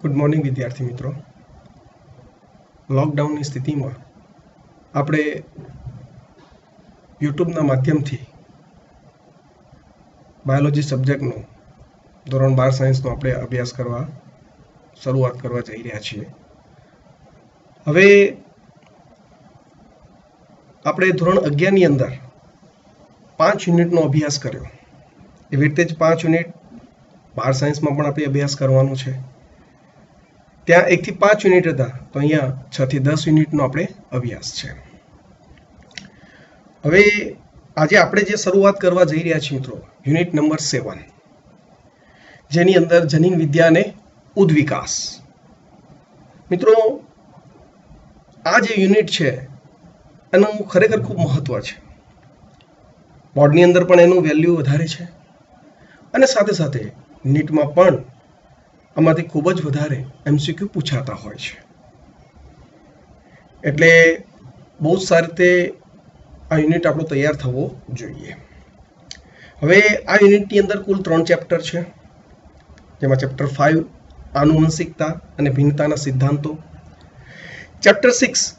Good morning विद्यार्थी मित्रों। Lockdown की स्थिति में આપણે યુટ્યુબના માધ્યમથી બાયોલોજી સબ્જેક્ટનો ધોરણ 12 સાયન્સનો આપણે અભ્યાસ કરવા શરૂઆત કરવા જઈ રહ્યા છીએ। હવે આપણે ધોરણ 11 ની અંદર 5 યુનિટનો અભ્યાસ કર્યો। એવી રીતે જ 5 યુનિટ 12 સાયન્સમાં પણ આપણે અભ્યાસ કરવાનો છે। ત્યાં 1 થી 5 યુનિટ હતા, તો અહીંયા 6 થી 10 યુનિટનો આપણે અભ્યાસ છે। હવે આજે આપણે જે શરૂઆત કરવા જઈ રહ્યા છીએ મિત્રો, યુનિટ નંબર 7, જેની અંદર જનીન વિદ્યા અને ઉદ્વિકાસ। મિત્રો, આ જે યુનિટ છે એનું ખરેખર ખૂબ મહત્વ છે। બોર્ડની અંદર પણ એનું વેલ્યુ વધારે છે અને સાથે સાથે નીટમાં પણ આમાંથી ખૂબ જ વધારે એમસીક્યુ પૂછાતા હોય છે। એટલે બહુ જ સારી રીતે આ યુનિટ આપણો તૈયાર થવો જોઈએ। હવે આ યુનિટની અંદર કુલ 3 ચેપ્ટર છે, જેમાં ચેપ્ટર 5 આનુવંશિકતા અને ભિન્નતાના સિદ્ધાંતો, ચેપ્ટર 6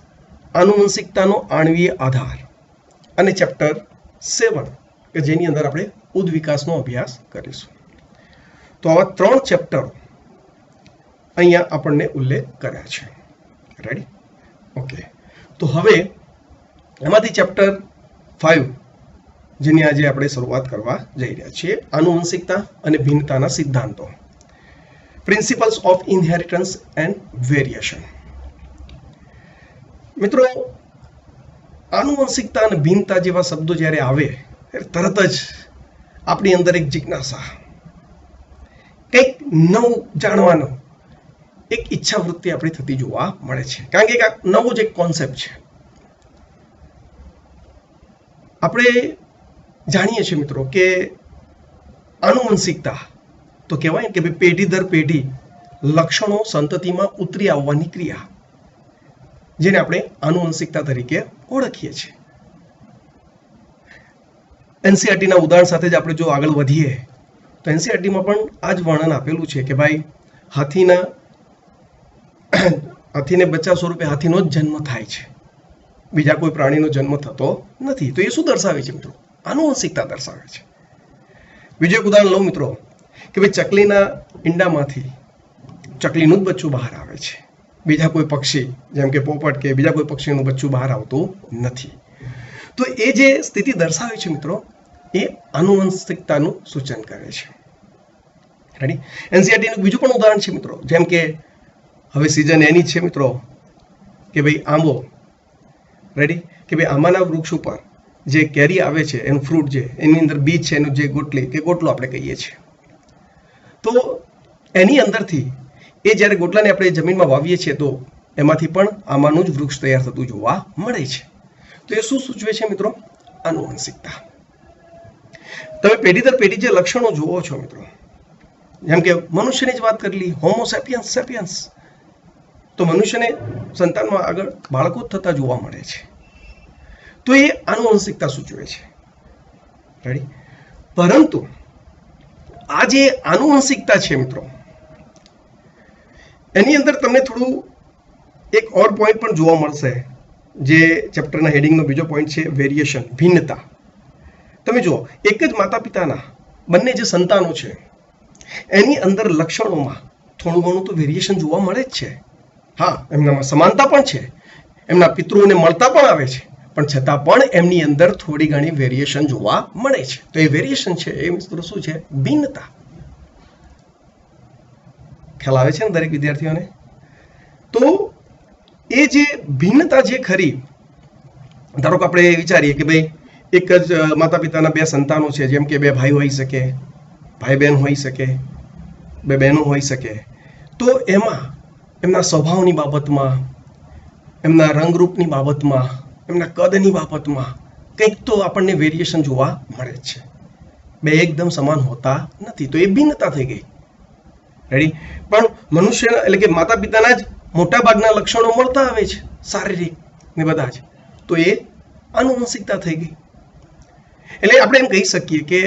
આનુવંશિકતાનો આણ્વીય આધાર અને ચેપ્ટર 7 કે જેની અંદર આપણે ઉદ્વિકાસનો અભ્યાસ કરીશું। તો આવા 3 ચેપ્ટરો અહીંયા આપણને ઉલ્લેખ કર્યા છે। રેડી? ઓકે, તો હવે એમાંથી ચેપ્ટર 5 જેની આજે આપણે શરૂઆત કરવા જઈ રહ્યા છીએ, આનુવંશિકતા અને ભિન્નતાના સિદ્ધાંતો, principles of inheritance and variation. મિત્રો, આનુવંશિકતા અને ભિન્નતા જેવા શબ્દો જ્યારે આવે તરત જ આપણી અંદર એક જિજ્ઞાસા, કંઈક નવું જાણવાનો એક ઈચ્છા વૃત્તિ આપણી થતી જોવા મળે છે, કારણ કે એક નવો જ એક કોન્સેપ્ટ છે। આપણે જાણીએ છીએ મિત્રો કે આનુવંશિકતા તો કહેવાય કે પેઢી દર પેઢી લક્ષણો સંતતિમાં ઉતરી આવવાની ક્રિયા, જેને આપણે આનુવંશિકતા તરીકે ઓળખીએ છીએ। એનસીઈઆરટીના ઉદાહરણ સાથે જ આપણે જો આગળ વધીએ તો એનસીઈઆરટીમાં પણ આ જ વર્ણન આપેલું છે કે ભાઈ હાથીને બચ્ચા સ્વરૂપે હાથીનો જ જન્મ થાય છે, બીજા કોઈ પ્રાણીનો જન્મ થતો નથી। તો એ શું દર્શાવે છે મિત્રો? આનુવંશિકતા દર્શાવે છે। બીજું એક ઉદાહરણ લઉં મિત્રો કે ભાઈ ચકલીના ઈંડામાંથી ચકલીનું જ બચ્ચું બહાર આવે છે, બીજા કોઈ પક્ષી જેમ કે પોપટ કે બીજા કોઈ પક્ષીનું બચ્ચું બહાર આવતું નથી। તો એ જે સ્થિતિ દર્શાવે છે મિત્રો, એ આનુવંશિકતાનું સૂચન કરે છે। રેડી? એનસીઈઆરટીનું બીજું પણ ઉદાહરણ છે મિત્રો, જેમ કે હવે સિઝન એની જ છે મિત્રો કે ભાઈ આંબો। રેડી? કે ભાઈ આંબાના વૃક્ષ ઉપર જે કેરી આવે છે, એનું ફ્રૂટ જે એની અંદર બીજ છે, એનું જે ગોટલી કે ગોટલો આપણે કહીએ છીએ, તો એની અંદરથી એ જ્યારે ગોટલાને આપણે જમીનમાં વાવીએ છીએ તો એમાંથી પણ આંબાનું જ વૃક્ષ તૈયાર થતું જોવા મળે છે। તો એ શું સૂચવે છે મિત્રો? આનુવંશિકતા। તમે પેઢી દર પેઢી જે લક્ષણો જુઓ છો મિત્રો, જેમ કે મનુષ્યની જ વાત કરી લી, હોમો સેપિયન્સ સેપિયન્સ, તો મનુષ્યને સંતાનમાં આગળ બાળકો જ થતા જોવા મળે છે, તો એ આનુવંશિકતા સૂચવે છે। રેડી? પરંતુ આ જે આનુવંશિકતા છે મિત્રો, એની અંદર તમને થોડું એક ઓર પોઈન્ટ પણ જોવા મળશે, જે ચેપ્ટરના હેડિંગનો બીજો પોઈન્ટ છે વેરિએશન, ભિન્નતા। તમે જુઓ, એક જ માતા પિતાના બંને જે સંતાનો છે એની અંદર લક્ષણોમાં થોડું ઘણું તો વેરિએશન જોવા મળે જ છે। હા, એમનામાં સમાનતા પણ છે, એમના પિતૃઓને મળતા પણ આવે છે, પણ છતાં પણ એમની અંદર થોડી ઘણી વેરિએશન જોવા મળે છે। તો એ વેરિએશન છે એ મિત્રો શું છે? ભિન્નતા। ખ્યાલ આવે છે ને દરેક વિદ્યાર્થીઓને? તો એ જે ભિન્નતા જે ખરી, ધારો કે આપણે વિચારીએ કે ભાઈ એક જ માતા પિતાના 2 સંતાનો છે, જેમ કે 2 ભાઈ હોઈ શકે, ભાઈ બહેન હોઈ શકે, 2 બહેનો હોઈ શકે, તો એમાં એમના સ્વભાવની બાબતમાં, એમના રંગરૂપની બાબતમાં, એમના કદની બાબતમાં કંઈક તો આપણને વેરિએશન જોવા મળે છે। 2 એકદમ સમાન હોતા નથી, તો એ ભિન્નતા થઈ ગઈ। રેડી? પણ મનુષ્ય એટલે કે માતા પિતાના જ મોટા ભાગના લક્ષણો મળતા આવે છે, શારીરિક ને બધા જ, તો એ આનુવંશિકતા થઈ ગઈ। એટલે આપણે એમ કહી શકીએ કે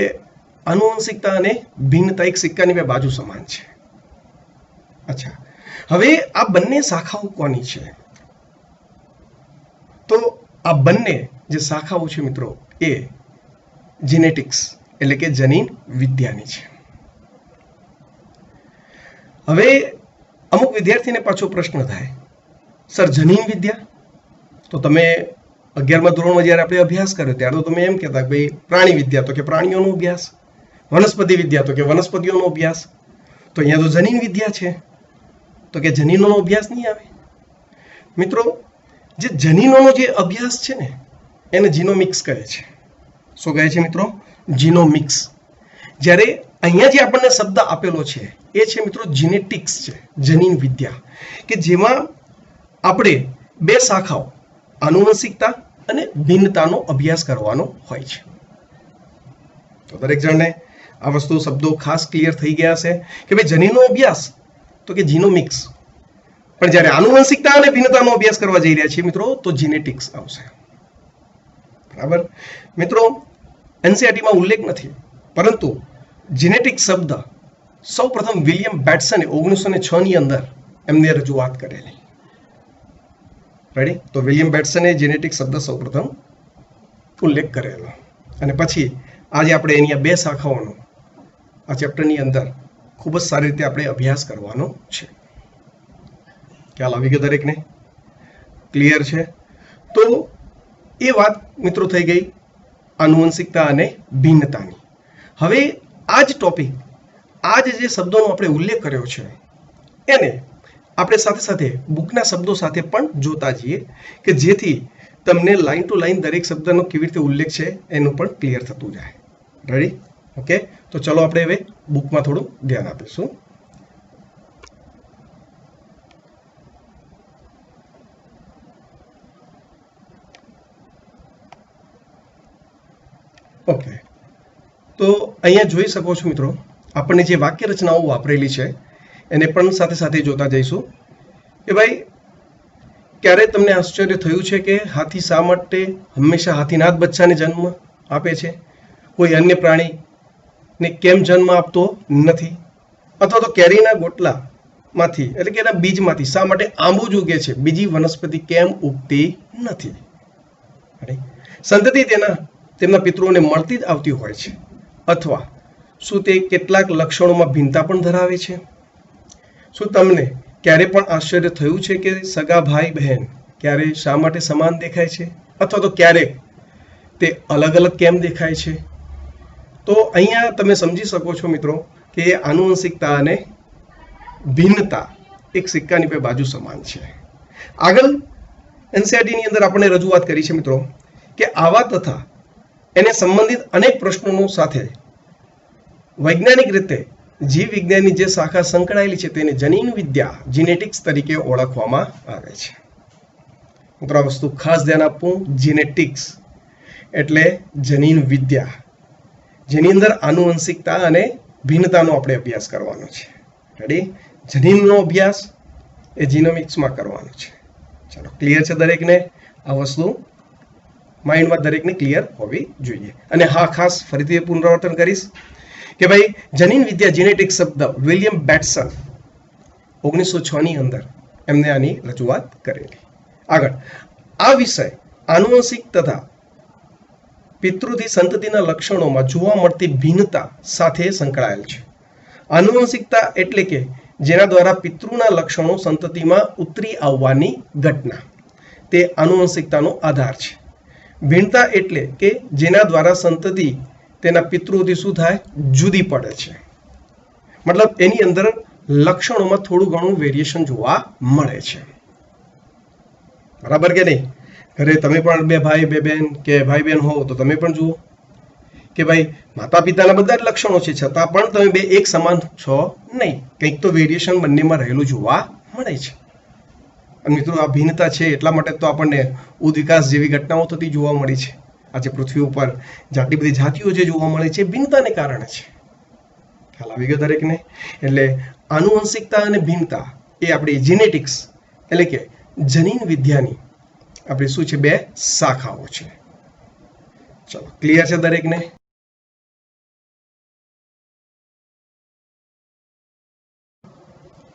આનુવંશિકતા અને ભિન્નતા એક સિક્કાની બે બાજુ સમાન છે। અચ્છા, હવે આ બંને શાખાઓ કોની છે? તો આ બંને જે શાખાઓ છે મિત્રો એ જીનેટિક્સ એટલે કે જનીન વિદ્યાની છે. હવે અમુક વિદ્યાર્થીને પાછો પ્રશ્ન થાય, સર જનીન વિદ્યા તો તમે 11મા ધોરણમાં જ્યારે આપણે અભ્યાસ કર્યો ત્યારે તો તમે એમ કહેતા કે ભાઈ પ્રાણી વિદ્યા તો કે પ્રાણીઓનો અભ્યાસ, વનસ્પતિ વિદ્યા તો કે વનસ્પતિઓનો અભ્યાસ, તો અહીંયા તો જનીન વિદ્યા છે તો કે જનીનોનો અભ્યાસ નહીં આવે. મિત્રો જે જનીનોનો જે અભ્યાસ છે ને એને જીનોમિક્સ કહે છે. શું કહે છે મિત્રો? જીનોમિક્સ. જ્યારે અહીંયા જે આપણને શબ્દ આપેલો છે એ છે મિત્રો જીનેટિક્સ છે, જનીન વિદ્યા, કે જેમાં આપણે બે શાખાઓ આનુવંશિકતા અને ભિન્નતાનો અભ્યાસ કરવાનો હોય છે. તો દરેક જણને આ વસ્તુ શબ્દો ખાસ ક્લિયર થઈ ગયા છે કે ભાઈ જનીનનો અભ્યાસ તો કે જીનોમિક્સ, પણ જ્યારે આનુવંશિકતા અને ભિન્નતાનો અભ્યાસ કરવા જઈ રહ્યા છીએ મિત્રો તો જીનેટિક્સ આવશે. બરાબર મિત્રો, એનસીઈઆરટીમાં ઉલ્લેખ નથી, પરંતુ જીનેટિક્સ શબ્દ સૌપ્રથમ વિલિયમ બેટ્સને 1906 ની અંદર એમને રજૂઆત કરેલી. રેડી? તો વિલિયમ બેટ્સને જીનેટિક્સ શબ્દ સૌપ્રથમ ઉલ્લેખ કરેલો, અને પછી આજે આપણે એની આ બે શાખાઓનો આ ચેપ્ટરની અંદર ખૂબ જ સારી રીતે આપણે અભ્યાસ કરવાનો છે. ખ્યાલ આવી ગયો દરેકને? ક્લિયર છે? તો એ વાત મિત્રો થઈ ગઈ આનુવંશિકતા અને ભિન્નતાની. હવે આ જ ટોપિક, આ જે શબ્દોનો આપણે ઉલ્લેખ કર્યો છે એને આપણે સાથે સાથે બુકના શબ્દો સાથે પણ જોતા જઈએ કે જેથી તમને લાઈન ટુ લાઈન દરેક શબ્દનો કેવી રીતે ઉલ્લેખ છે એનું પણ ક્લિયર થતું જાય. રેડી? ઓકે, તો ચલો આપણે હવે બુકમાં થોડું ધ્યાન આપીશું. ઓકે, તો અહીંયા જોઈ શકો છો મિત્રો, આપણને જે વાક્ય રચનાઓ વાપરેલી છે એને પણ સાથે સાથે જોતા જઈશું કે ભાઈ ક્યારે તમને આશ્ચર્ય થયું છે કે હાથી શા માટે હંમેશા હાથીના જ બચ્ચાને જન્મ આપે છે, કોઈ અન્ય પ્રાણીને કેમ જન્મ આપતો નથી? અથવા તો કેરીના ગોટલામાંથી એટલે કે એના બીજમાંથી શા માટે આંબુ જ ઉગે છે, બીજી વનસ્પતિ કેમ ઉગતી નથી? સંતતિ તેમના પિતૃઓને મળતી જ આવતી હોય છે, અથવા શું તે કેટલાક લક્ષણોમાં ભિન્નતા પણ ધરાવે છે? શું તમને ક્યારે પણ આશ્ચર્ય થયું છે કે સગા ભાઈ બહેન ક્યારે શા માટે સમાન દેખાય છે, અથવા તો ક્યારેક તે અલગ અલગ કેમ દેખાય છે? તો અહીંયા તમે સમજી શકો છો મિત્રો કે આનુવંશિકતા અને ભિન્નતા એક સિક્કાની બે બાજુ સમાન છે. આગળ એનસીઈઆરટીની અંદર આપણે રજૂઆત કરી છે મિત્રો કે આવા તથા એને સંબંધિત અનેક પ્રશ્નોનો સાથે વૈજ્ઞાનિક રીતે જીવ વિજ્ઞાનની જે શાખા સંકળાયેલી છે તેને જનીન વિદ્યા, જીનેટિક્સ તરીકે ઓળખવામાં આવે છે. મિત્રો આ વસ્તુ ખાસ ધ્યાન આપવું, જીનેટિક્સ એટલે જનીન વિદ્યા, જેની અંદર આનુવંશિકતા અને ભિન્નતાનો આપણે અભ્યાસ કરવાનો છે. રેડી? જનીનનો અભ્યાસ એ જીનોમિક્સમાં કરવાનો છે. ચાલો, ક્લિયર છે દરેકને? આ વસ્તુ માઇન્ડમાં દરેકને ક્લિયર હોવી જોઈએ. અને હા, ખાસ ફરીથી પુનરાવર્તન કરીશ કે ભાઈ જનીન વિદ્યા જીનેટિક્સ શબ્દ વિલિયમ બેટ્સન 1906 ની અંદર એમને આની રજૂઆત કરેલી. આગળ આ વિષય આનુવંશિક તથા પિતૃથી સંતતિના લક્ષણોમાં જોવા મળતી ભિન્નતા સાથે સંકળાયેલ છે. આનુવંશિકતા એટલે કે જેના દ્વારા પિતૃના લક્ષણો સંતતિમાં ઉતરી આવવાની ઘટના, તે આનુવંશિકતાનો આધાર છે. ભિન્નતા એટલે કે જેના દ્વારા સંતતિ તેના પિતૃઓથી શું થાય? જુદી પડે છે. મતલબ એની અંદર લક્ષણોમાં થોડું ઘણું વેરિએશન જોવા મળે છે. બરાબર કે નહીં? ઘરે તમે પણ બે ભાઈ બે બહેન કે ભાઈ બહેન હો તો તમે પણ જુઓ કે ભાઈ માતા પિતાના બધા જ લક્ષણો છે, છતાં પણ તમે બે એક સમાન છો નહીં, કંઈક તો વેરિએશન બંનેમાં રહેલું જોવા મળે છે. અને મિત્રો આ ભિન્નતા છે એટલા માટે તો આપણને ઉદ્વિકાસ જેવી ઘટનાઓ થતી જોવા મળી છે. આજે પૃથ્વી ઉપર આટલી બધી જાતિઓ જે જોવા મળે છે ભિન્નતાને કારણે છે. ખ્યાલ આવી ગયો દરેકને? એટલે આનુવંશિકતા અને ભિન્નતા એ આપણી જીનેટિક્સ એટલે કે જનીન વિદ્યાની આપણી શું છે? બે શાખાઓ છે. ચલો, ક્લિયર છે દરેકને?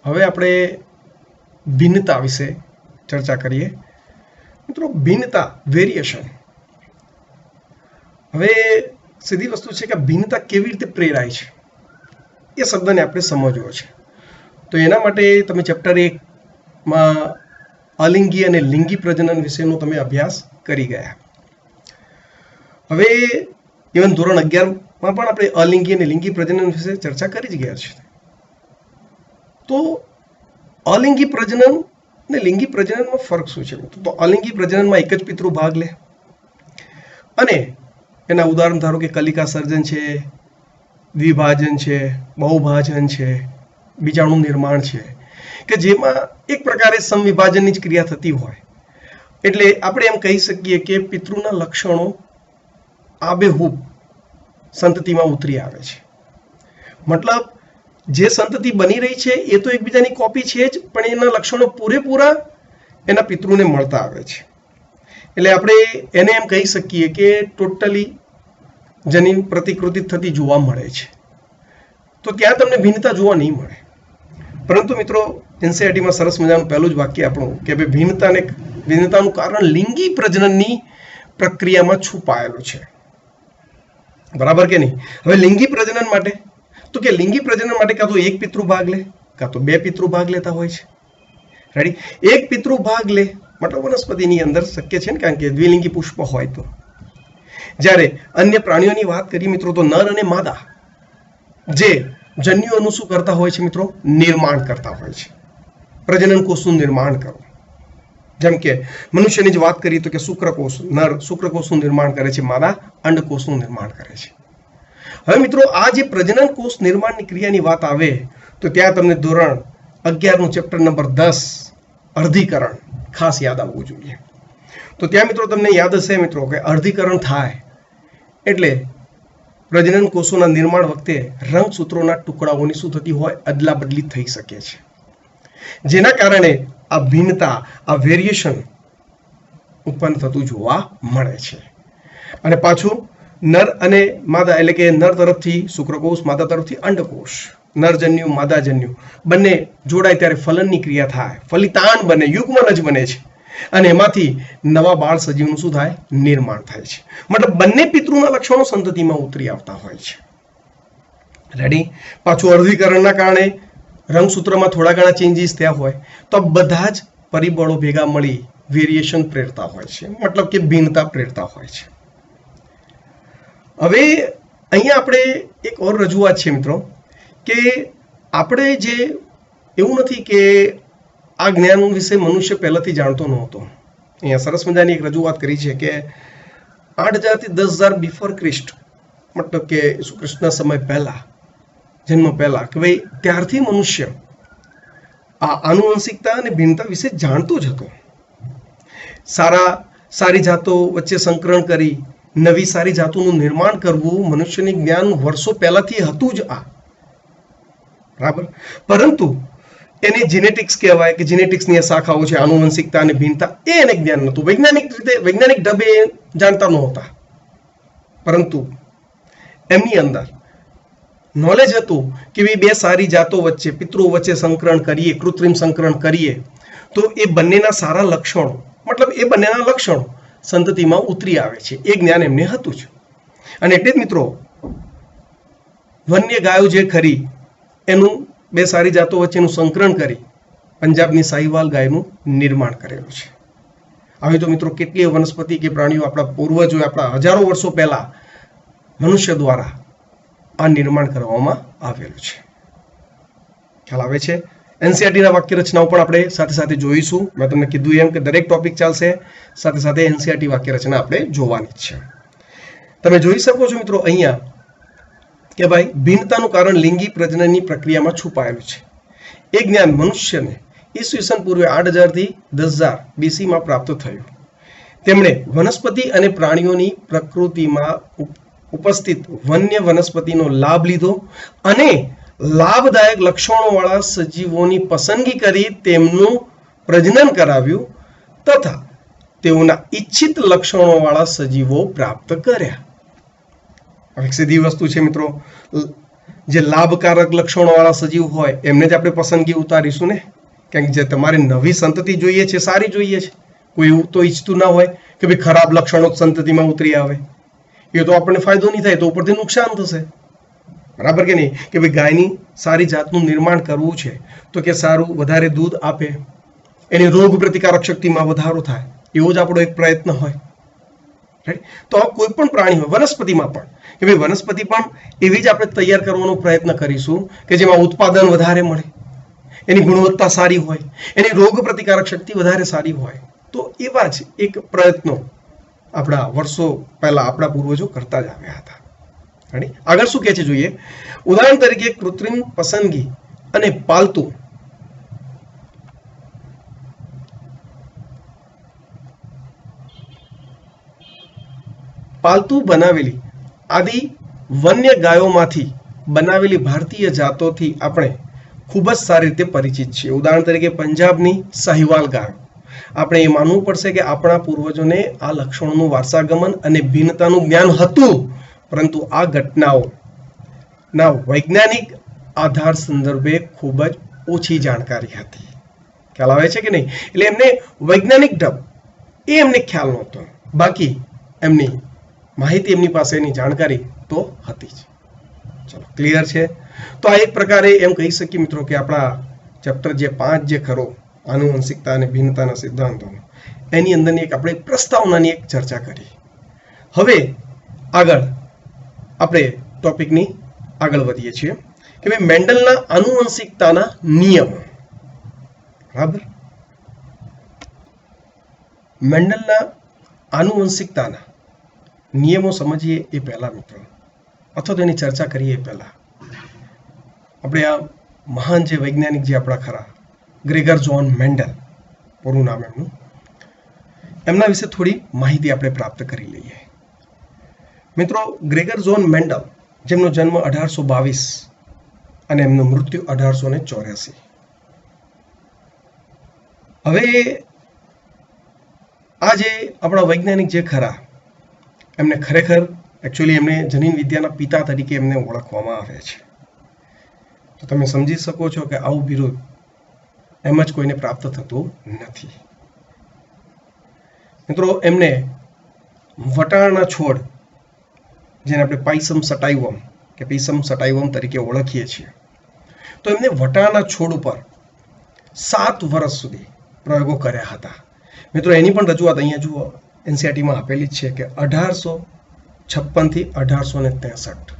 હવે આપણે ભિન્નતા વિશે ચર્ચા કરીએ મિત્રો. ભિન્નતા, વેરિએશન. હવે સીધી વસ્તુ છે કે ભિન્નતા કેવી રીતે પ્રેરાય છે એ શબ્દને આપણે સમજવો છે. તો એના માટે તમે ચેપ્ટર 1માં અલિંગી અને લિંગી પ્રજનન વિશેનો તમે અભ્યાસ કરી ગયા. હવે ઇવન ધોરણ 11માં પણ આપણે અલિંગી અને લિંગી પ્રજનન વિશે ચર્ચા કરી જ ગયા છે. તો અલિંગી પ્રજનન ને લિંગી પ્રજનનમાં ફરક શું છે? તો અલિંગી પ્રજનનમાં એક જ પિતૃ ભાગ લે અને એના ઉદાહરણ ધારો કે કલિકા સર્જન છે, દ્વિભાજન છે, બહુભાજન છે, બીજાણુ નિર્માણ છે, કે જેમાં એક પ્રકારે સમવિભાજનની જ ક્રિયા થતી હોય. એટલે આપણે એમ કહી શકીએ કે પિતૃના લક્ષણો આબેહૂબ સંતતિમાં ઉતરી આવે છે. મતલબ જે સંતતિ બની રહી છે એ તો એકબીજાની કોપી છે જ, પણ એના લક્ષણો પૂરેપૂરા એના પિતૃને મળતા આવે છે. એટલે આપણે એને એમ કહી શકીએ કે ટોટલી જનીન પ્રતિકૃતિ થતી જોવા મળે છે. તો ત્યાં તમને ભિન્નતા જોવા નહીં મળે. પરંતુ મિત્રો એનસીઈઆરટીમાં સરસ મજાનું પહેલું જ વાક્ય આપણું કે ભાઈ ભિન્નતાનું કારણ લિંગી પ્રજનનની પ્રક્રિયામાં છુપાયેલું છે. બરાબર કે નહીં? હવે લિંગી પ્રજનન માટે તો કે લિંગી પ્રજનન માટે કાં તો એક પિતૃ ભાગ લે કાં તો બે પિતૃ ભાગ લેતા હોય છે. રેડી? એક પિતૃ ભાગ લે મતલબ વનસ્પતિની અંદર શક્ય છે ને, કારણ કે દ્વિલિંગી પુષ્પ હોય તો. જ્યારે અન્ય પ્રાણીઓની વાત કરીએ મિત્રો તો નર અને માદા જે જન્યુઓનું શું કરતા હોય છે મિત્રો? નિર્માણ કરતા હોય છે. પ્રજનન કોષનું નિર્માણ કરો. જેમ કે મનુષ્યની જ વાત કરીએ તો કે શુક્રકોષ, નર શુક્રકોષનું નિર્માણ કરે છે, માદા અંડકોષનું નિર્માણ કરે છે. હવે મિત્રો આ જે પ્રજનન કોષ નિર્માણની ક્રિયાની વાત આવે તો ત્યાં તમને ધોરણ 11નું ચેપ્ટર નંબર 10 અર્ધીકરણ ખાસ યાદ આવવું જોઈએ. તો ત્યાં મિત્રો તમને યાદ હશે મિત્રો કે અર્ધીકરણ થાય એટલે પ્રજનન કોષોના નિર્માણ વખતે રંગસૂત્રોના ટુકડાઓની શું થતી હોય? અદલા બદલી થઈ શકે છે. જેના કારણે આ ભિન્નતા, આ વેરિએશન ઉત્પન્ન થતું જોવા મળે છે. અને પાછું નર અને માદા એટલે કે નર તરફથી શુક્રકોષ, માદા તરફથી અંડકોષ, નરજન્યુ માદાજન્યુ બંને જોડાય ત્યારે ફલનની ક્રિયા થાય, ફલિતાંડ બને, યુગ્મન જ બને છે. અને એમાંથી નવા બાળ સજીવનું શું થાય? નિર્માણ થાય છે. મતલબ બંને પિતૃના લક્ષણો સંતતિમાં ઉતરી આવતા હોય છે. રેડી? પાછું અર્ધીકરણના કારણે રંગસૂત્રમાં થોડા ઘણા ચેન્જીસ થયા હોય તો બધા જ પરિબળો ભેગા મળી વેરિએશન પ્રેરતા હોય છે, મતલબ કે ભિન્નતા પ્રેરતા હોય છે. હવે અહીંયા આપણે એક ઓર રજૂઆત છે મિત્રો કે આપણે જે એવું નથી કે આ જ્ઞાન વિશે મનુષ્ય પહેલાથી જાણતો નહોતો. અહીંયા સરસ મજાની એક રજૂઆત કરી છે કે 8000 થી 10000 બિફોર ક્રિસ્ટ, મતલબ કે ઈસુ ખ્રિસ્તના સમય પહેલા, જન્મ પહેલા, કે ભાઈ ત્યારથી મનુષ્ય આ આનુવંશિકતા અને ભિન્નતા વિશે જાણતો જ હતો. સારી જાતો વચ્ચે સંકરણ કરી નવી સારી જાતોનું નિર્માણ કરવું મનુષ્યની જ્ઞાન વર્ષો પહેલાથી હતું જ આ. બરાબર? પરંતુ એને જીનેટિક્સ કહેવાય કે જીનેટિક્સની શાખાઓ છે, આનુવંશિકતા અને ભિન્નતા, એ એને જ્ઞાન નહોતું. વૈજ્ઞાનિક ઢબે જાણતા નહોતા, પરંતુ એમની અંદર નોલેજ હતું કે બે સારી જાતો વચ્ચે, પિતૃઓ વચ્ચે સંકરણ કરીએ, કૃત્રિમ સંકરણ કરીએ તો એ બંનેના સારા લક્ષણો, મતલબ એ બંનેના લક્ષણો સંતતિમાં ઉતરી આવે છે. એ જ્ઞાન એમને હતું જ. અને એટલે જ મિત્રો વન્ય ગાયો જે ખરી એનું બે સારી જાતો વચ્ચેનું સંકરણ કરી પંજાબની સાહીવાલ ગાયનું નિર્માણ કરેલું છે. આવી તો મિત્રો કેટલીય વનસ્પતિ કે પ્રાણીઓ આપણા પૂર્વજો, આપણા હજારો વર્ષો પહેલા મનુષ્ય દ્વારા આ નિર્માણ કરવામાં આવેલું છે. ખ્યાલ આવે છે? એનસીઈઆરટીના વાક્ય રચનાઓ પણ આપણે સાથે સાથે જોઈશું. મેં તમને કીધું એમ કે દરેક ટોપિક ચાલશે, સાથે સાથે એનસીઈઆરટી વાક્ય રચના આપણે જોવાની જ છે. તમે જોઈ શકો છો મિત્રો અહીંયા કે ભાઈ ભિન્નતાનું કારણ લિંગી પ્રજનનની પ્રક્રિયામાં છુપાયેલું છે. એ જ્ઞાન મનુષ્યને ઈસવીસન પૂર્વે 8000 થી 10000 બીસીમાં પ્રાપ્ત થયું. તેમણે વનસ્પતિ અને પ્રાણીઓની પ્રકૃતિમાં ઉપસ્થિત વન્ય વનસ્પતિનો લાભ લીધો અને લાભદાયક લક્ષણોવાળા સજીવોની પસંદગી કરી તેમનું પ્રજનન કરાવ્યું તથા તેઓના ઈચ્છિત લક્ષણોવાળા સજીવો પ્રાપ્ત કર્યા. એક સીધી વસ્તુ છે મિત્રો, જે લાભકારક લક્ષણોવાળા સજીવ હોય એમને જ આપણે પસંદગી ઉતારીશું ને, કારણ કે જે તમારે નવી સંતતિ જોઈએ છે, સારી જોઈએ છે. કોઈ એવું તો ઈચ્છતું ના હોય કે ભાઈ ખરાબ લક્ષણો સંતતિમાં ઉતરી આવે. એ તો આપણને ફાયદો નહીં થાય, તો ઉપરથી નુકસાન થશે. બરાબર કે નહીં? કે ભાઈ ગાયની સારી જાતનું નિર્માણ કરવું છે તો કે સારું વધારે દૂધ આપે, એની રોગ પ્રતિકારક શક્તિમાં વધારો થાય, એવો જ આપણો એક પ્રયત્ન હોય. રાઈટ? તો કોઈ પણ પ્રાણી હોય, વનસ્પતિમાં પણ કે ભાઈ વનસ્પતિ પણ એવી જ આપણે તૈયાર કરવાનો પ્રયત્ન કરીશું કે જેમાં ઉત્પાદન વધારે મળે, એની ગુણવત્તા સારી હોય, એની રોગ પ્રતિકારક શક્તિ વધારે સારી હોય. તો એવા જ એક પ્રયત્નો આપણા વર્ષો પહેલા આપણા પૂર્વજો કરતા જ આવ્યા હતા. આગળ શું કહે છે જોઈએ. ઉદાહરણ તરીકે કૃત્રિમ પસંદગી અને પાલતુ બનાવેલી આદિ વન્ય ગાયોમાંથી બનાવેલી ભારતીય જાતોથી આપણે ખૂબ જ સારી રીતે પરિચિત છીએ. ઉદાહરણ તરીકે પંજાબની સાહિવાલ ગાયો. આપણે એ માનવું પડશે કે આપણા પૂર્વજોને આ લક્ષણોનું વારસાગમન અને ભિન્નતાનું જ્ઞાન હતું, પરંતુ આ ઘટનાઓના વૈજ્ઞાનિક આધાર સંદર્ભે ખૂબ જ ઓછી જાણકારી હતી. ખ્યાલ આવે છે કે નહીં? એટલે એમને વૈજ્ઞાનિક ઢબ એ એમને ખ્યાલ નહોતો, બાકી એમની માહિતી, એમની પાસે એની જાણકારી તો હતી જ. ચલો, ક્લિયર છે? તો આ એક પ્રકારે એમ કહી શકીએ મિત્રો કે આપણા ચેપ્ટર જે 5 જે ખરો આનુવંશિકતા અને ભિન્નતાના સિદ્ધાંતો, એની અંદરની એક આપણે પ્રસ્તાવનાની એક ચર્ચા કરી. હવે આગળ આપણે ટોપિકની આગળ વધીએ છીએ કે ભાઈ મેન્ડલના આનુવંશિકતાના નિયમો. બરાબર? મેન્ડલના આનુવંશિકતાના નિયમો સમજીએ એ પહેલા મિત્રો, અથવા તો એની ચર્ચા કરીએ એ પહેલા આપણે આ મહાન જે વૈજ્ઞાનિક જે આપણા ખરા ગ્રેગર જોન મેન્ડલ, પૂરું નામ એમનું, એમના વિશે થોડી માહિતી આપણે પ્રાપ્ત કરી લઈએ. મિત્રો, ગ્રેગર જોન મેન્ડલ, જેમનો જન્મ 1822 અને એમનું મૃત્યુ 1884. હવે આ જે આપણા વૈજ્ઞાનિક જે ખરા, એમને ખરેખર એકચ્યુઅલી એમને જનીન વિદ્યાના પિતા તરીકે એમને ઓળખવામાં આવે છે. તો તમે સમજી શકો છો કે આવું બિરુદ એમ જ કોઈને પ્રાપ્ત થતું નથી. મિત્રો, એમને વટાણાના છોડ, જેને આપણે પાઇસમ સટાઇવમ કે પીસમ સટાઇવમ તરીકે ઓળખીએ છીએ, તો એમને વટાણાના છોડ ઉપર 7 વર્ષ સુધી પ્રયોગો કર્યા હતા. મિત્રો, એની પણ રજૂઆત અહીંયા જુઓ, એનસીઆરટીમાં આપેલી જ છે કે 1856 થી 1863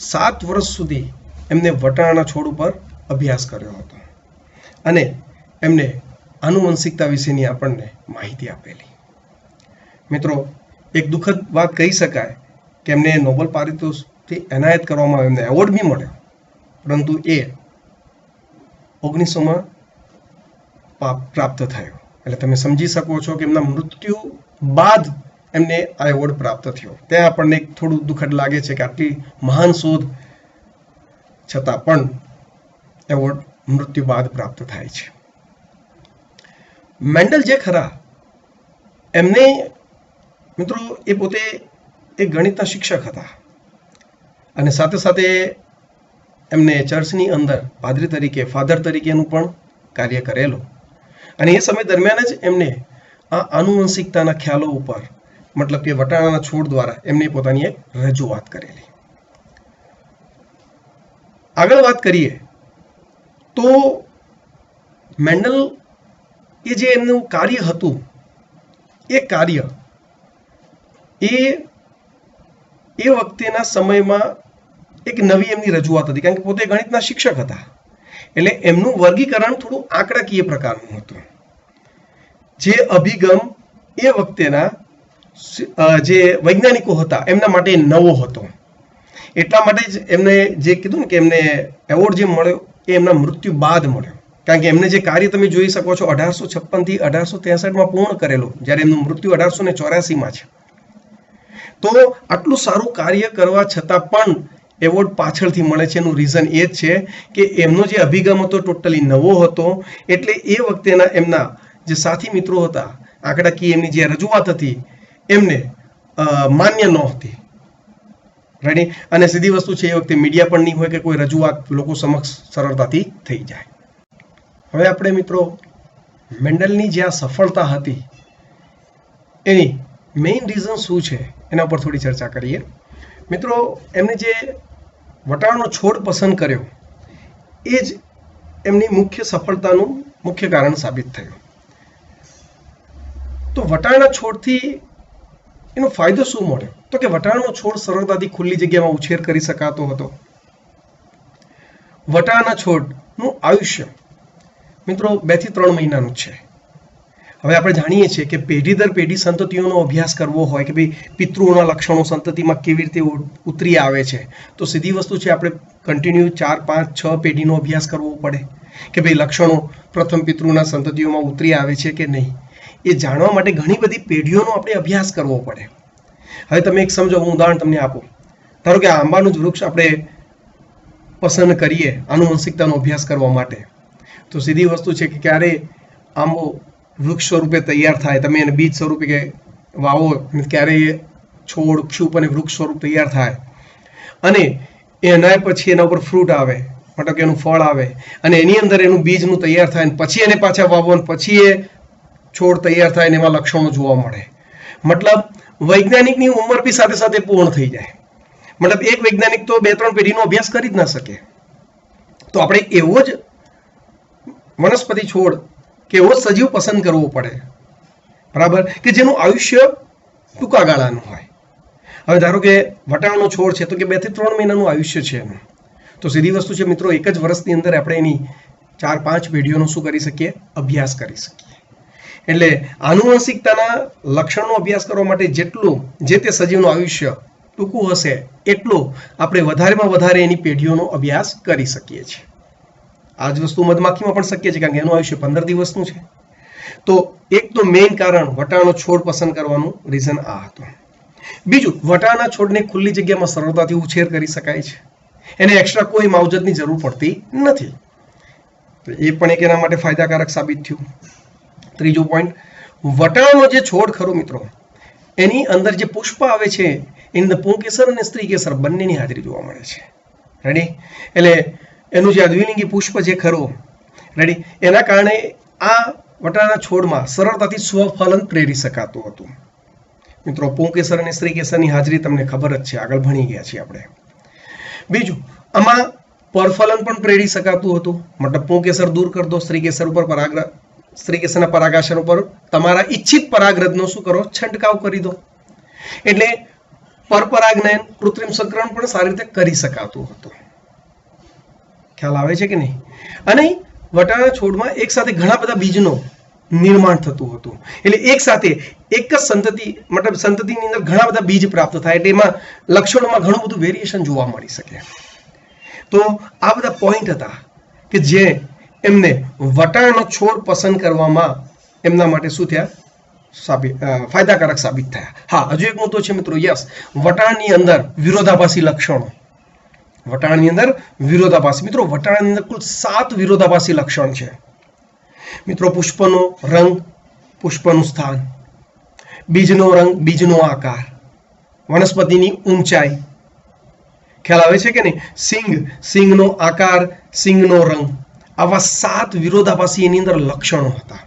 7 વર્ષ સુધી એમને વટાણાના છોડ ઉપર અભ્યાસ કર્યો હતો અને એમને આનુવંશિકતા વિશેની આપણને માહિતી આપેલી. મિત્રો, એક દુઃખદ વાત કહી શકાય કે એમને નોબેલ પારિતોષિક એનાયત કરવામાં આવ્યો, એમને એવોર્ડ બી મળ્યો, પરંતુ એ 1900માં પ્રાપ્ત થયો. એટલે તમે સમજી શકો છો કે એમના મૃત્યુ બાદ એમને આ એવોર્ડ પ્રાપ્ત થયો. ત્યાં આપણને થોડું દુઃખદ લાગે છે કે આટલી મહાન શોધ છતાં પણ એવોર્ડ મૃત્યુ બાદ પ્રાપ્ત થાય છે. મેન્ડલ જે ખરા, એમને મિત્રો એ પોતે એક ગણિતના શિક્ષક હતા અને સાથે સાથે એમને ચર્ચની અંદર પાદરી તરીકે, ફાધર તરીકેનું પણ કાર્ય કરેલું. અને એ સમય દરમિયાન જ એમને આ આનુવંશિકતાના ખ્યાલો ઉપર, મતલબ કે વટાણાના છોડ દ્વારા એમને પોતાની એક રજૂઆત કરેલી. આગળ વાત કરીએ તો મેન્ડલ એ જે એમનું કાર્ય હતું, એ કાર્ય એ વખતેના સમયમાં એક નવી એમની રજૂઆત હતી, કારણ કે પોતે ગણિતના શિક્ષક હતા. એટલે એમનું વર્ગીકરણ થોડું આંકડાકીય પ્રકારનું હતું. જે અભિગમ એ વખતેના જે વૈજ્ઞાનિકો હતા એમના માટે નવો હતો. એટલા માટે જ એમને જે કીધું ને કે એમને એવોર્ડ જે મળ્યો એ એમના મૃત્યુ બાદ મળ્યો, કારણ કે એમને જે કાર્ય તમે જોઈ શકો છો 1856 થી 1863માં પૂર્ણ કરેલું, જ્યારે એમનું મૃત્યુ 1884માં છે. તો આટલું સારું કાર્ય કરવા છતાં પણ એવોર્ડ પાછળથી મળે છે. એનું રીઝન એ જ છે કે એમનો જે અભિગમ હતો ટોટલી નવો હતો. એટલે એ વખતેના એમના જે સાથી મિત્રો હતા, આંકડાકીય એમની જે રજૂઆત હતી એમને માન્ય નહોતી. રેડી? અને સીધી વસ્તુ છે, એ વખતે મીડિયા પણ નહીં હોય કે કોઈ રજૂઆત લોકો સમક્ષ સરળતાથી થઈ જાય. હવે આપણે મિત્રો મેન્ડલની જે આ સફળતા હતી એની મેઇન રીઝન શું છે એના પર થોડી ચર્ચા કરીએ. મિત્રો, એમને જે વટાણાનો છોડ પસંદ કર્યો એ જ એમની મુખ્ય સફળતાનું મુખ્ય કારણ સાબિત થયું. તો વટાણા છોડથી એનો ફાયદો શું મળ્યો? તો કે વટાણાનો છોડ સરળતાથી ખુલ્લી જગ્યામાં ઉછેર કરી શકાતો હતો. વટાણાના છોડનું આયુષ્ય મિત્રો 2 થી 3 મહિનાનું છે. હવે આપણે જાણીએ છીએ કે પેઢી દર પેઢી સંતતિઓનો અભ્યાસ કરવો હોય કે ભાઈ પિતૃઓના લક્ષણો સંતતિમાં કેવી રીતે ઉતરી આવે છે, તો સીધી વસ્તુ છે, આપણે કન્ટિન્યુ 4, 5, 6 પેઢીનો અભ્યાસ કરવો પડે કે ભાઈ લક્ષણો પ્રથમ પિતૃના સંતતિઓમાં ઉતરી આવે છે કે નહીં. એ જાણવા માટે ઘણી બધી પેઢીઓનો આપણે અભ્યાસ કરવો પડે. હવે તમે એક સમજો, હું ઉદાહરણ તમને આપું. ધારો કે આંબાનું જ વૃક્ષ આપણે પસંદ કરીએ આનુવંશિકતાનો અભ્યાસ કરવા માટે, તો સીધી વસ્તુ છે કે ક્યારે આંબો વૃક્ષ સ્વરૂપે તૈયાર થાય, તમે એને બીજ સ્વરૂપે કે વાવો, ક્યારે એ છોડ, ક્ષુપ અને વૃક્ષ સ્વરૂપ તૈયાર થાય અને એના પછી એના ઉપર ફ્રૂટ આવે, મતલબ કે એનું ફળ આવે અને એની અંદર એનું બીજનું તૈયાર થાય અને પછી એને પાછા વાવો અને પછી એ છોડ તૈયાર થાય અને એમાં લક્ષણો જોવા મળે. મતલબ વૈજ્ઞાનિકની ઉંમર બી સાથે સાથે પૂર્ણ થઈ જાય. મતલબ એક વૈજ્ઞાનિક તો 2-3 પેઢીનો અભ્યાસ કરી જ ના શકે. તો આપણે એવો જ વનસ્પતિ છોડ કે એવો સજીવ પસંદ કરવો પડે, બરાબર, કે જેનું આયુષ્ય ટૂંકા ગાળાનું હોય. હવે ધારો કે વટાણાનો છોડ છે તો કે 2 થી 3 મહિનાનું આયુષ્ય છે એનું. તો સીધી વસ્તુ છે મિત્રો, એક જ વર્ષની અંદર આપણે એની 4-5 પેઢીઓનો શું કરી શકીએ? અભ્યાસ કરી શકીએ. એટલે આનુવંશિકતાના લક્ષણનો અભ્યાસ કરવા માટે જેટલું જે તે સજીવનું આયુષ્ય ટૂંકું હશે એટલું આપણે વધારેમાં વધારે એની પેઢીઓનો અભ્યાસ કરી શકીએ છીએ. આ જ વસ્તુ મધમાખીમાં પણ શક્ય છે, કારણ કે એનું આયુષ્ય 15 દિવસનું છે. તો એક તો મેઇન કારણ વટાણાનો છોડ પસંદ કરવાનું રીઝન આ હતું. બીજું, વટાણાના છોડને ખુલ્લી જગ્યામાં સરળતાથી ઉછેર કરી શકાય છે, એને એક્સ્ટ્રા કોઈ માવજતની જરૂર પડતી નથી. તો એ પણ એક એના માટે ફાયદાકારક સાબિત થયું. ત્રીજું પોઈન્ટ, વટાણાનો જે છોડ ખરો મિત્રો, એની અંદર જે પુષ્પ આવે છે એની અંદર પુંકેસર અને સ્ત્રી કેસર બંનેની હાજરી જોવા મળે છે. રેડી? એટલે એનું જે દ્વિલિંગી પુષ્પ જે ખરું, રેડી, એના કારણે આ વટાણાના છોડમાં સરળતાથી સ્વફલન પ્રેરી શકાતું હતું. મિત્રો, પુંકેસર અને સ્ત્રી કેસરની હાજરી તમને ખબર જ છે, આગળ ભણી ગયા છીએ આપણે. બીજું, આમાં પરફલન પણ પ્રેરી શકાતું હતું. મતલબ પુંકેસર દૂર કરી દો, સ્ત્રી કેસર ઉપર સ્ત્રી કેસરના પરાગાશન ઉપર તમારા ઈચ્છિત પરાગરજનો શું કરો? છંટકાવ કરી દો. એટલે પરપરાગનયન, કૃત્રિમ સંકરણ પણ સારી રીતે કરી શકાતું હતું. ખ્યાલ આવે છે કે નહીં? અને વટાણા છોડમાં એક સાથે ઘણા બધા બીજનું નિર્માણ થતું હતું. એટલે એક સાથે એક જ સંતતિ, મતલબ સંતતિની અંદર ઘણા બધા બીજ પ્રાપ્ત થાય, એટલે એમાં લક્ષણોમાં ઘણું બધું વેરિએશન જોવા મળી શકે. તો આ બધા પોઈન્ટ હતા કે જે એમને વટાણાનો છોડ પસંદ કરવામાં એમના માટે શું થયા? ફાયદાકારક સાબિત થયા. હા, હજુ એક મુદ્દો છે મિત્રો. યસ, વટાણાની અંદર વિરોધાભાસી લક્ષણો. વટાણાની અંદર વિરોધાભાસી, મિત્રો વટાણાની અંદર કુલ 7 વિરોધાભાસી લક્ષણ છે. મિત્રો, પુષ્પનો રંગ, પુષ્પનું સ્થાન, બીજનો રંગ, બીજનો આકાર, વનસ્પતિની ઊંચાઈ, ખ્યાલ આવે છે કે નહીં? સિંગનો આકાર, સિંગનો રંગ, આવા 7 વિરોધાભાસી એની અંદર લક્ષણો હતા.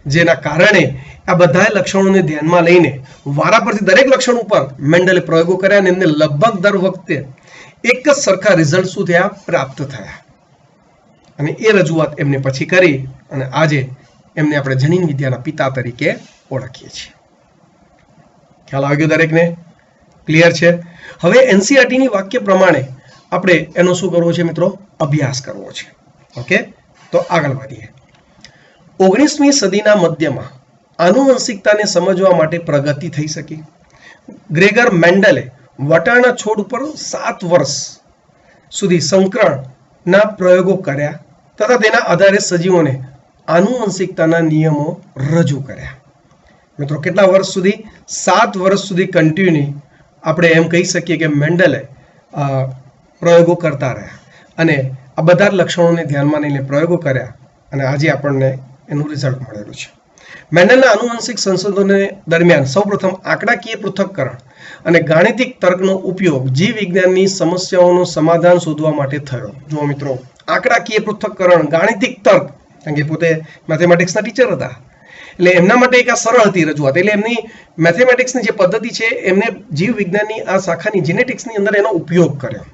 જેના કારણે આ બધા લક્ષણોને ધ્યાનમાં લઈને વારા પરથી દરેક લક્ષણ ઉપર મેન્ડલે પ્રયોગો કર્યા અને એમને લગભગ દર વખતે એક જ સરખા રિઝલ્ટ શું થયા? પ્રાપ્ત થયા. અને એ રજૂઆત એમને પછી કરી અને આજે એમને આપણે જનીન વિદ્યાના પિતા તરીકે ઓળખીએ છીએ. ખ્યાલ આવી ગયો દરેકને? ક્લિયર છે? હવે એનસીઈઆરટીની વાક્ય પ્રમાણે આપણે એનો શું કરવો છે મિત્રો? અભ્યાસ કરવો છે. ઓકે, તો આગળ વધીએ. 19મી સદીના મધ્યમાં આનુવંશિકતાને સમજવા માટે પ્રગતિ થઈ શકી. ગ્રેગર મેન્ડલે વટાણા છોડ ઉપર 7 વર્ષ સુધી સંકરણના પ્રયોગો કર્યા તથા તેના આધારે સજીવોને આનુવંશિકતાના નિયમો રજૂ કર્યા. મિત્રો, કેટલા વર્ષ સુધી? 7 વર્ષ સુધી કન્ટિન્યુ આપણે એમ કહી શકીએ કે મેન્ડલે પ્રયોગો કરતા રહ્યા અને આ બધા લક્ષણોને ધ્યાનમાં લઈને પ્રયોગો કર્યા અને આજે આપણને એનું રિઝલ્ટ મળેલું છે. મેન્ડલના આનુવંશિક સંશોધનો દરમિયાન સૌપ્રથમ આંકડાકીય પૃથક્કરણ અને ગાણિતિક તર્કનો ઉપયોગ જીવ વિજ્ઞાનની સમસ્યાઓનું સમાધાન શોધવા માટે થયો. જુઓ મિત્રો, આંકડાકીય પૃથ્થકરણ, ગાણિતિક તર્ક, કારણ કે પોતે મેથેમેટિક્સના ટીચર હતા એટલે એમના માટે એક આ સરળ હતી રજૂઆત. એટલે એમની મેથેમેટિક્સની જે પદ્ધતિ છે એમને જીવ વિજ્ઞાનની આ શાખાની જીનેટિક્સની અંદર એનો ઉપયોગ કર્યો.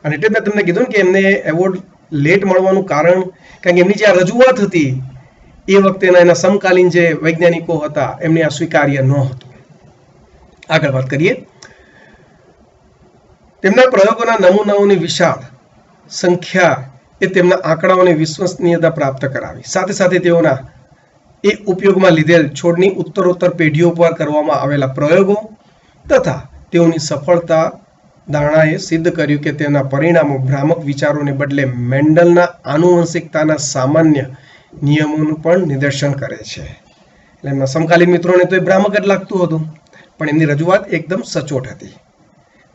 અને એટલે મેં તમને કીધું કે એમને એવોર્ડ લેટ મળવાનું કારણ કે એમની જે આ રજૂઆત હતી એ વખતેના એના સમકાલીન જે વૈજ્ઞાનિકો હતા એમને આ સ્વીકાર્ય ન હતું. આગળ વાત કરીએ. તેમના પ્રયોગોના નમૂનાઓની વિશાળ સંખ્યા એ તેમના આંકડાઓની વિશ્વસનીયતા પ્રાપ્ત કરાવી. સાથે સાથે તેઓના એ ઉપયોગમાં લીધેલ છોડની ઉત્તરોત્તર પેઢીઓ પર કરવામાં આવેલા પ્રયોગો તથા તેઓની સફળતા દાણાએ સિદ્ધ કર્યું કે તેના પરિણામો ભ્રામક વિચારોને બદલે મેન્ડલના આનુવંશિકતાના સામાન્ય નિયમોનું પણ નિદર્શન કરે છે. એટલે એમના સમકાલીન મિત્રોને તો એ ભ્રામક જ લાગતું હતું, પણ એમની રજૂઆત એકદમ સચોટ હતી.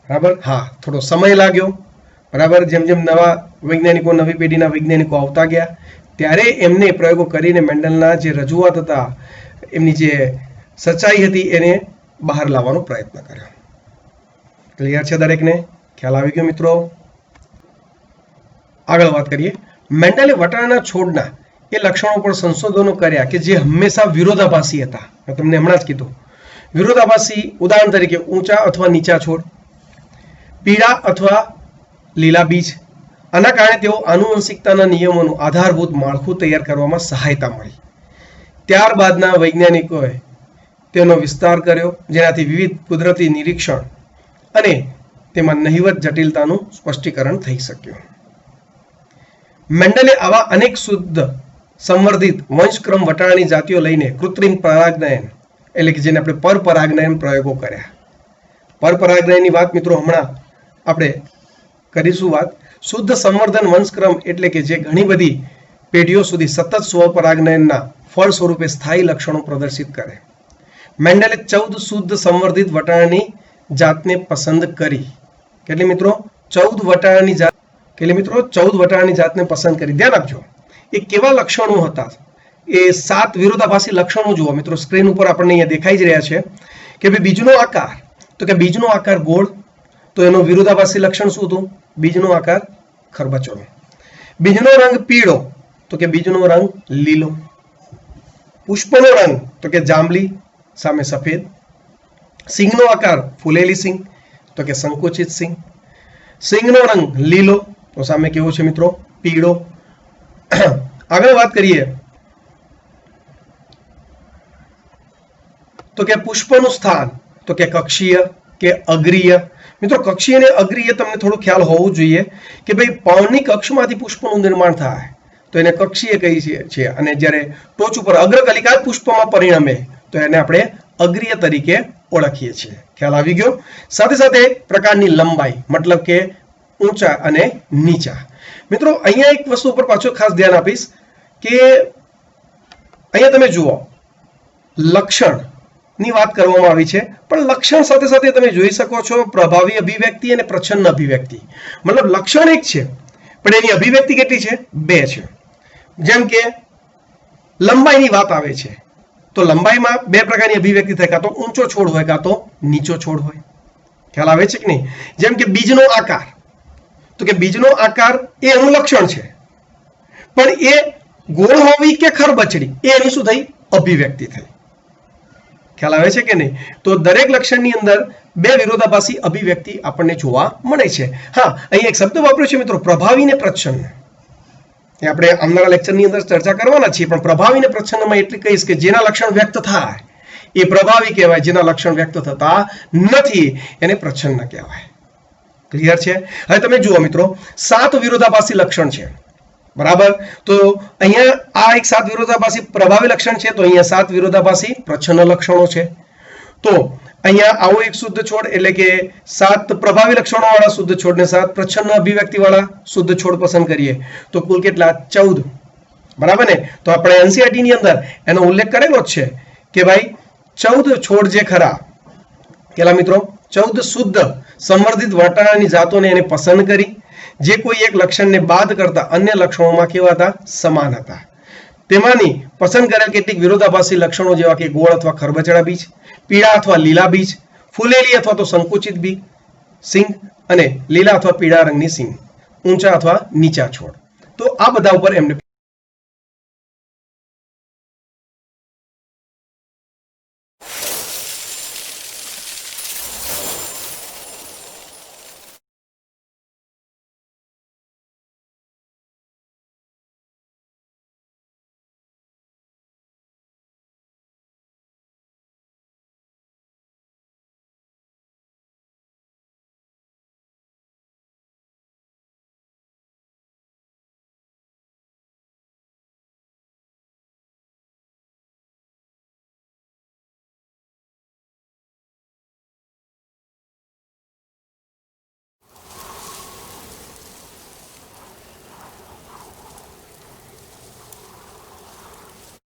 બરાબર. હા, થોડો સમય લાગ્યો. બરાબર. જેમ જેમ નવા વૈજ્ઞાનિકો, નવી પેઢીના વૈજ્ઞાનિકો આવતા ગયા ત્યારે એમને પ્રયોગો કરીને મેન્ડલના જે રજૂઆત હતા, એમની જે સચ્ચાઈ હતી એને બહાર લાવવાનો પ્રયત્ન કર્યો. ક્લિયર છે દરેકને? ખ્યાલ આવી ગયો મિત્રો? આગળ વાત કરીએ. મેન્ડલે વટાણાના છોડના એ લક્ષણો પર સંશોધનો કર્યા કે જે હંમેશા વિરોધાભાસી હતા. મેં તમને હમણાં જ કીધું વિરોધાભાસી. ઉદાહરણ તરીકે ઊંચા અથવા નીચા છોડ, પીળા અથવા લીલા બીજ. આના કારણે તેઓ આનુવંશિકતાના નિયમોનું આધારભૂત માળખું તૈયાર કરવામાં સહાયતા મળી. ત્યારબાદના વૈજ્ઞાનિકોએ તેનો વિસ્તાર કર્યો, જેનાથી વિવિધ કુદરતી નિરીક્ષણ અને તેમાં નહિવત જટિલતાનું સ્પષ્ટીકરણ થઈ શક્યું. મેન્ડલે આવા અનેક શુદ્ધ સંવર્ધિત વંશક્રમ વટાણાની જાતિઓ લઈને કૃત્રિમ પરાગનયન એટલે કે જેને આપણે પરપરાગનયન પ્રયોગો કર્યા. પરપરાગનયનની વાત મિત્રો હમણાં આપણે કરીશું વાત. શુદ્ધ સંવર્ધન વંશક્રમ એટલે કે જે ઘણી બધી પેઢીઓ સુધી સતત સ્વપરાગનયનના ફળ સ્વરૂપે સ્થાયી લક્ષણો પ્રદર્શિત કરે. મેન્ડલે 14 શુદ્ધ સંવર્ધિત વટાણાની જાતને પસંદ કરી. કેટલી મિત્રો? 14 વટાણાની જાત. કેટલી મિત્રો? 14 વટાણાની જાતને પસંદ કરી. ધ્યાન આપજો, એ કેવા લક્ષણો હતા? એ 7 વિરોધાભાસી લક્ષણો જુઓ મિત્રો. સ્ક્રીન ઉપર આપણને અહીંયા દેખાઈ જ રહ્યા છે કે ભાઈ બીજનો આકાર, તો કે બીજનો આકાર ગોળ, તો એનો વિરોધાભાસી લક્ષણ શું હતું? બીજનો આકાર ખરબચડો. બીજનો રંગ પીળો, તો કે બીજનો રંગ લીલો. પુષ્પનો રંગ, તો કે જાંબલી સામે સફેદ. સિંગનો આકાર ફૂલેલી સિંગ, તો કે સંકુચિત સિંગ. સિંગનો રંગ લીલો, તો સામે કેવો છે મિત્રો? પીળો. આગળ વાત કરીએ તો કે પુષ્પનું સ્થાન, તો કે કક્ષીય કે અગ્રીય. મિત્રો કક્ષીય અને અગ્રીય તમને થોડો ખ્યાલ હોવો જોઈએ કે ભાઈ પર્ણની કક્ષમાંથી પુષ્પનું નિર્માણ થાય તો એને કક્ષીય કહીએ છીએ, અને જ્યારે ટોચ ઉપર અગ્રકલિકા પુષ્પમાં પરિણમે તો એને આપણે અગ્રીય તરીકે ઓળખીએ છીએ. ખ્યાલ આવી ગયો? સાથે સાથે પ્રકારની લંબાઈ, મતલબ કે ઊંચા અને નીચા. મિત્રો અહીંયા એક વસ્તુ ઉપર પાછો ખાસ ધ્યાન આપીશ કે અહીંયા તમે જુઓ લક્ષણ ની વાત કરવામાં આવી છે, પણ લક્ષણ સાથે સાથે તમે જોઈ શકો છો પ્રભાવી અભિવ્યક્તિ અને પ્રચ્છન્ન અભિવ્યક્તિ. મતલબ લક્ષણ એક છે પણ એની અભિવ્યક્તિ કેટલી છે? 2 છે. જેમ કે લંબાઈની વાત આવે છે તો લંબાઈમાં 2 પ્રકારની અભિવ્યક્તિ થાય, કાં તો ઊંચો છોડ હોય કાં તો નીચો છોડ હોય. ખ્યાલ આવે છે કે નહીં? જેમ કે બીજનો આકાર, તો કે બીજનો આકાર એ એનું લક્ષણ છે, પણ એ ગોળ હોવી કે ખરબચડી એ એની શું થઈ? અભિવ્યક્તિ થઈ. ખ્યાલ આવે છે કે નહીં? તો દરેક લક્ષણની અંદર 2 વિરોધાભાસી અભિવ્યક્તિ આપણને જોવા મળે છે. હા, અહીં એક શબ્દ વાપર્યો છે મિત્રો, પ્રભાવી ને પ્રચ્છન્ન. એ આપણે આવનારા લેક્ચરની અંદર ચર્ચા કરવાના છીએ, પણ પ્રભાવી ને પ્રચ્છન્નમાં એટલી કહીશ કે જેના લક્ષણ વ્યક્ત થાય એ પ્રભાવી કહેવાય, જેના લક્ષણ વ્યક્ત થતા નથી એને પ્રચ્છન્ન કહેવાય. ક્લિયર છે? હવે તમે જુઓ મિત્રો 7 વિરોધાભાસી લક્ષણ છે. બરાબર. તો અહીંયા આ એક 7 વિરોધાભાસી પ્રભાવી લક્ષણ છે, તો અહીંયા 7 વિરોધાભાસી પ્રચ્છન્ન લક્ષણો છે. તો અહીંયા આવો એક શુદ્ધ છોડ એટલે કે 7 પ્રભાવી લક્ષણો વાળા શુદ્ધ છોડને 7 પ્રચ્છન્ન અભિવ્યક્તિ વાળા શુદ્ધ છોડ પસંદ કરીએ તો કુલ કેટલા? 14. બરાબર ને? તો આપણે એનસીઈઆરટી ની અંદર એનો ઉલ્લેખ કરેલો જ છે કે ભાઈ 14 છોડ જે ખરા કેટલા મિત્રો? 14 શુદ્ધ સંવર્ધિત વટાણાની જાતોને એને પસંદ કરી, જે કોઈ એક લક્ષણને બાદ કરતા અન્ય લક્ષણોમાં કેવા હતા? સમાન હતા. તેમાંની પસંદ કરેલ કેટલીક વિરોધાભાસી લક્ષણો જેવા કે ગોળ અથવા ખરબચડા બીજ, પીળા અથવા લીલા બીજ, ફૂલેલી અથવા તો સંકુચિત બી સિંગ અને લીલા અથવા પીળા રંગની સિંગ, ઊંચા અથવા નીચા છોડ. તો આ બધા ઉપર એમને